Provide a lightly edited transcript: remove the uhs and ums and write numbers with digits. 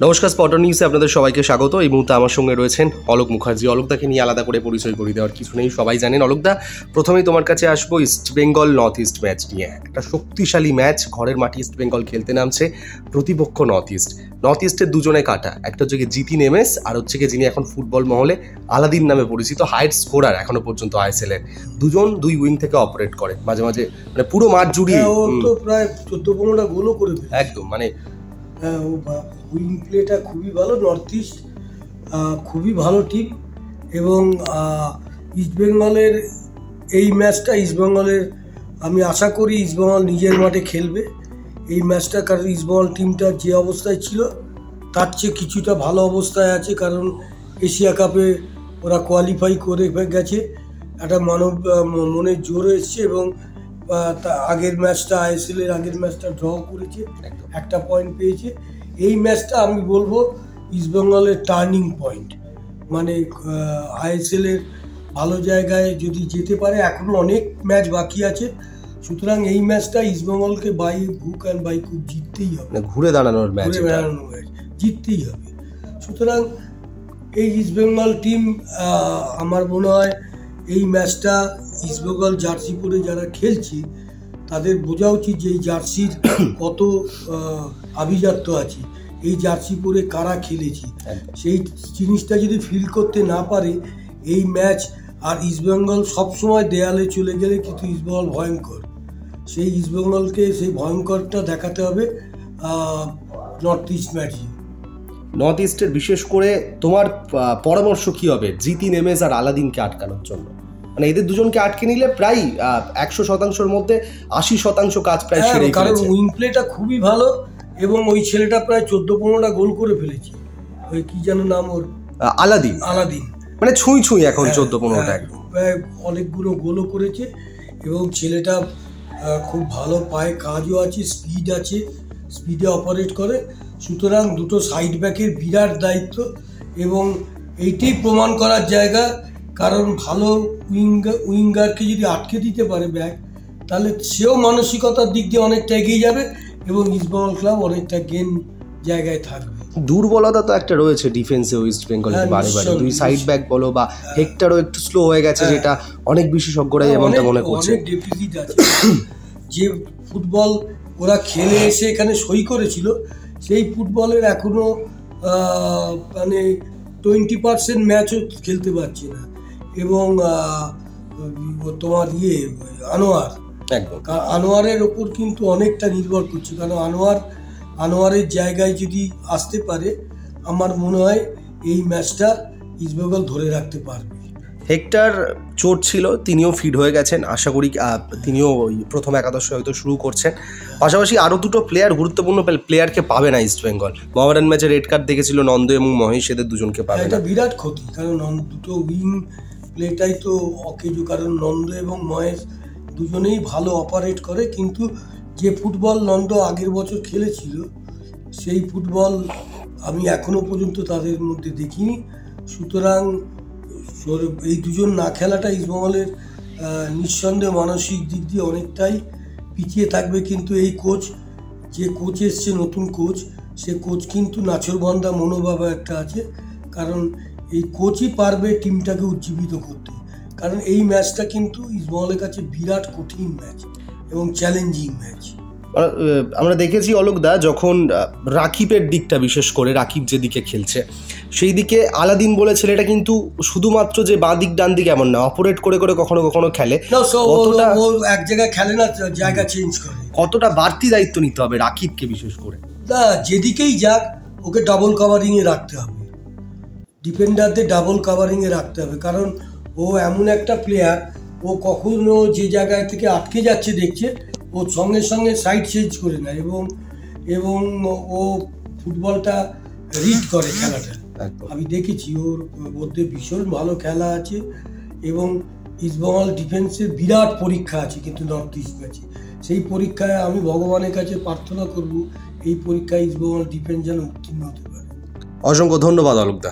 নমস্কার, স্পটার নিউজে আপনাদের সবাইকে স্বাগত। এই মুহূর্তে আমার সঙ্গে রয়েছেন অলোক মুখার্জি। অলোকদাকে নিয়ে আলাদা করে পরিচয় করে দেওয়ার কিছু নেই, সবাই জানেন। অলোকদা, প্রথমেই তোমার কাছে আসবো east Bengal north east match নিয়ে। একটা শক্তিশালী ম্যাচ, ঘরের মাঠে ইস্ট বেঙ্গল খেলতে নামছে, প্রতিপক্ষ নর্থ ইস্ট। নর্থ ইস্টের দুজনে কাটা, একটা হচ্ছে কি জিতিন এমএস, আর হচ্ছে কি যিনি এখন ফুটবল মহলে আলাদিন নামে পরিচিত, হাইয়েস্ট স্কোরার এখনো পর্যন্ত আইএসএল এর। দুজন দুই উইং থেকে অপারেট করে, মাঝে মাঝে মানে পুরো মাঠ জুড়িয়ে তো প্রায় 14-15টা গোলও করে দেয় একদম। মানে উইং প্লেটা খুবই ভালো। নর্থ ইস্ট খুবই ভালো টিম, এবং ইস্টবেঙ্গলের এই ম্যাচটা ইস্টবেঙ্গলের, আমি আশা করি ইস্টবেঙ্গল নিজের মাঠে খেলবে এই ম্যাচটা, কারণ ইস্টবেঙ্গল টিমটা যে অবস্থায় ছিল তার চেয়ে কিছুটা ভালো অবস্থায় আছে, কারণ এশিয়া কাপে ওরা কোয়ালিফাই করে গেছে, একটা মনের জোর এসছে, এবং আগের ম্যাচটা আইএসএলের আগের ম্যাচটা ড্র করেছে, একটা পয়েন্ট পেয়েছে। এই ম্যাচটা আমি বলবো ইস্টবেঙ্গলের টার্নিং পয়েন্ট, মানে আইএসএলের ভালো জায়গায় যদি যেতে পারে। এখনও অনেক ম্যাচ বাকি আছে, সুতরাং এই ম্যাচটা ইস্টবেঙ্গলকে by hook and by crook জিততেই হবে, ঘুরে দাঁড়ানোর ম্যাচ, জিততেই হবে। সুতরাং এই ইস্টবেঙ্গল টিম, আমার মনে হয় এই ম্যাচটা ইস্টবেঙ্গল জার্সি পরে যারা খেলছে তাদের বোঝা উচিত যে এই জার্সির কত আভিজাত্য আছে, এই জার্সি পরে কারা খেলেছে, সেই জিনিসটা যদি ফিল করতে না পারে এই ম্যাচ। আর ইস্টবেঙ্গল সবসময় দেয়ালে চলে গেলে কিন্তু ইস্টবেঙ্গল ভয়ঙ্কর, সেই ইস্টবেঙ্গলকে সেই ভয়ঙ্করটা দেখাতে হবে নর্থ ইস্ট ম্যাচে। নর্থ ইস্টের বিশেষ করে তোমার পরামর্শ কি হবে জিতিন এমএস আর আলাদিনকে আটকানোর জন্য? মানে এদের দুজনকে আটকে নিলে প্রায় 100%-র মধ্যে 80% কাজ প্রায় সেরে ফেলেছে, কারণ উইং প্লেটা খুবই ভালো, এবং ওই ছেলেটা প্রায় 14-15টা গোল করে ফেলেছে। ওই কি যেন নাম ওর, আলাদিন। মানে ছুঁই এখন 14-15টা অনেকগুলো গোলও করেছে, এবং ছেলেটা খুব ভালো পায়ে কাজও আছে, স্পিড আছে, স্পিডে অপারেট করে। সুতরাং দুটো সাইড ব্যাকের বিরাট দায়িত্ব, এবং এইটাই প্রমাণ করার জায়গা, কারণ ভালো উইঙ্গারকে যদি আটকে দিতে পারে ব্যাক, তাহলে সেও মানসিকতার দিক দিয়ে অনেকটা এগিয়ে যাবে, এবং ইস্টবেঙ্গল ক্লাব অনেকটা গেম জায়গায় থাকবে। দুর্বলতা তো একটা রয়েছে ডিফেন্সে ইস্ট বেঙ্গলের, বারে দুই সাইড ব্যাক বলো বা হেক্টরও একটু স্লো হয়ে গেছে, যেটা অনেক বিশেষজ্ঞরাই এমনটা মনে করছে। অনেক ডেফিসিট আছে। যে ফুটবল ওরা খেলে এসে এখানে সই করেছিল, সেই ফুটবলের এখনো মানে 20% ম্যাচও খেলতে পারছে না। এবং তোমার আনোয়ারের ওপর কিন্তু অনেকটা নির্ভর করছে, কারণ আনোয়ারের জায়গায় যদি আসতে পারে, আমার মনে হয় এই ম্যাচটা ইস্টবেঙ্গল ধরে রাখতে পারবে। হেক্টর চোট ছিল, তিনিও ফিট হয়ে গেছেন, আশা করি তিনিও প্রথম একাদশে হয়তো শুরু করছেন। পাশাপাশি আরও দুটো গুরুত্বপূর্ণ প্লেয়ারকে পাবে না ইস্টবেঙ্গল। মোহামেডান ম্যাচে রেড কার্ড দেখেছিল নন্দ এবং মহেশ, এদের দুজনকে পাবে না। এটা বিরাট ক্ষতি, কারণ দুটো উইং প্লেটাই তো অকেজো, কারণ নন্দ এবং মহেশ দুজনেই ভালো অপারেট করে, কিন্তু যে ফুটবল নন্দ আগের বছর খেলেছিল সেই ফুটবল আমি এখনো পর্যন্ত তাদের মধ্যে দেখিনি। সুতরাং এই দুজন না খেলাটা ইস্টবেঙ্গলের নিঃসন্দেহে মানসিক দিক দিয়ে অনেকটাই পিছিয়ে থাকবে। কিন্তু এই যে কোচ এসছে, নতুন কোচ, সে কোচ কিন্তু নাছোড়বান্ধা মনোভাব একটা আছে, কারণ এই কোচই পারবে টিমটাকে উজ্জীবিত করতে। কারণ এই ম্যাচটা কিন্তু ইস্টবেঙ্গলের কাছে বিরাট কঠিন ম্যাচ এবং চ্যালেঞ্জিং ম্যাচ। আমরা দেখেছি অলোকদা, যখন রাকিবের দিকটা, বিশেষ করে রাকিব যেদিকে খেলছে সেই দিকে আলাদিন বলে ছেলেটা কিন্তু শুধুমাত্র যে বাঁ দিক ডান দিক এমন না, অপারেট করে কখনো কখনো খেলে, এক জায়গায় খেলে না, জায়গা চেঞ্জ করে। কতটা বাড়তি দায়িত্ব নিতে হবে রাকিবকে বিশেষ করে? যেদিকেই যাক ওকে ডাবল কাভারিংয়ে রাখতে হবে, ডিফেন্ডারদের ডাবল কাভারিংয়ে রাখতে হবে, কারণ ও এমন একটা প্লেয়ার, ও কখনো যে জায়গায় থেকে আটকে যাচ্ছে দেখছে, ও সঙ্গে সঙ্গে সাইড চেঞ্জ করে নেয়, এবং ও ফুটবলটা রিড করে খেলাটা। আমি দেখেছি ওর মধ্যে ভীষণ ভালো খেলা আছে, এবং ইস্টবেঙ্গল ডিফেন্সের বিরাট পরীক্ষা আছে কিন্তু নর্থ ইস্ট ম্যাচে। সেই পরীক্ষায় আমি ভগবানের কাছে প্রার্থনা করব এই পরীক্ষায় ইস্টবেঙ্গল ডিফেন্স যেন উত্তীর্ণ হতে পারে। অসংখ্য ধন্যবাদ অলোকদা।